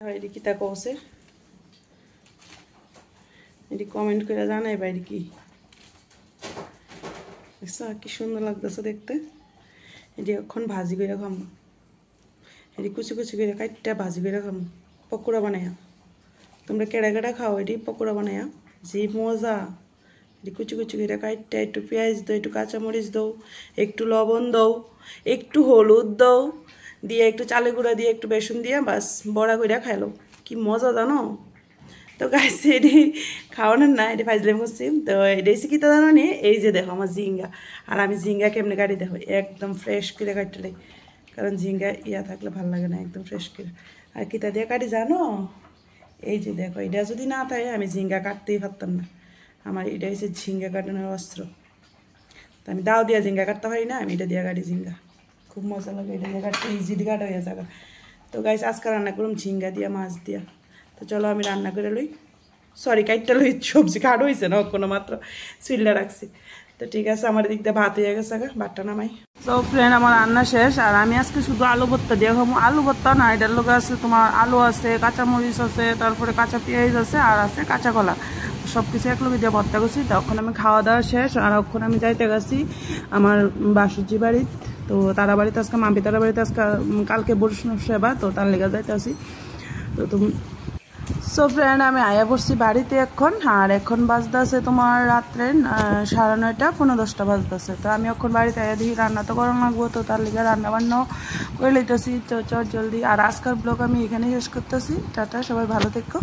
এটি কি তা কছে এটি কমেন্ট করে জানাই বাইরে কি কি সুন্দর লাগতেছে দেখতে। এটি এখন ভাজি করে খামো, এটি কুচি কুচি করে কাটটা ভাজি করে খামো, পকোড়া বানাইয়া। তোমরা কেড়া কেড়া খাও, এটি পকোড়া বানাইয়া যে মজা। এটি কুচি কুচি করে কাটটা একটু পেঁয়াজ দাও, একটু কাঁচামরিচ দাও, একটু লবণ দাও, একটু হলুদ দাও, দিয়ে একটু চালের গুঁড়া দিয়ে একটু বেসন দিয়ে বাস বড়া করে খাইলো, কি মজা জানো। তো গাইস এটি খাওয়ানোর না, এটি ফাইজলাম করছি। তো এটি এসে কিতা জানো নি, এই যে দেখো আমার ঝিঙ্গা, আর আমি ঝিঙ্গা কেমনে কাটি দেখো, একদম ফ্রেশ করে কাটলে, কারণ ঝিঙ্গা ইয়া থাকলে ভালো লাগে না, একদম ফ্রেশ করে। আর কিতা দিয়ে কাটি জানো, এই যে দেখো, এটা যদি না থাকে আমি ঝিঙ্গা কাটতেই পারতাম না। আমার এটা হচ্ছে ঝিঙ্গা কাটানোর অস্ত্র। তো আমি দাও দিয়া ঝিঙ্গা কাটতে পারি না, আমি এটা দিয়ে কাটি ঝিঙ্গা, খুব মজা লাগে এটা দিয়ে কাটতে, ইজিলি কাটা হয়ে যাবে। তো গাইস আজকে রান্না করলাম ঝিঙ্গা দিয়া, মাছ দিয়া। তো চলো আমি রান্না করে লই, সরি কাইটটা লই, সবজি কাট হয়েছে না কোনো মাত্র চুল্লা রাখছি। তো ঠিক আছে, আমার দিক দিয়ে ভাত হয়ে গেছে, ভাতটা নামাই। তো ফ্রেন্ড আমার রান্না শেষ, আর আমি আজকে শুধু আলু ভর্তা দিয়ে খাবো। আলু ভর্তা না, এটার লোক আছে তোমার আলু আছে, কাঁচামরিচ আছে, তারপরে কাঁচা পেঁয়াজ আছে, আর আছে কাঁচা কলা, সব কিছু এক লোকে দিয়ে ভর্তা করছি। তখন আমি খাওয়া দাওয়া শেষ, আর ওখানে আমি যাইতে গেছি আমার বাসুজি বাড়ি। তো তারা বাড়িতে আজকে, মাম্পি তারা বাড়িতে আজকে কালকে বৈষ্ণব সেবা, তো তার লেগে যাইতে আসি। তো তুমি সো ফ্রেন্ড আমি আয়া পড়ছি বাড়িতে এখন, আর এখন বাজতেছে তোমার রাত্রে 9:30 পৌনে 10টা বাজতেছে। তো আমি এখন বাড়িতে আয়া দেখি রান্না তো করা লাগবো, তো তার লিগে রান্না বান্নাও করে লইতেছি চট জলদি। আর আজকের ব্লগ আমি এখানে শেষ করতেছি। টাটা, সবাই ভালো থেকো।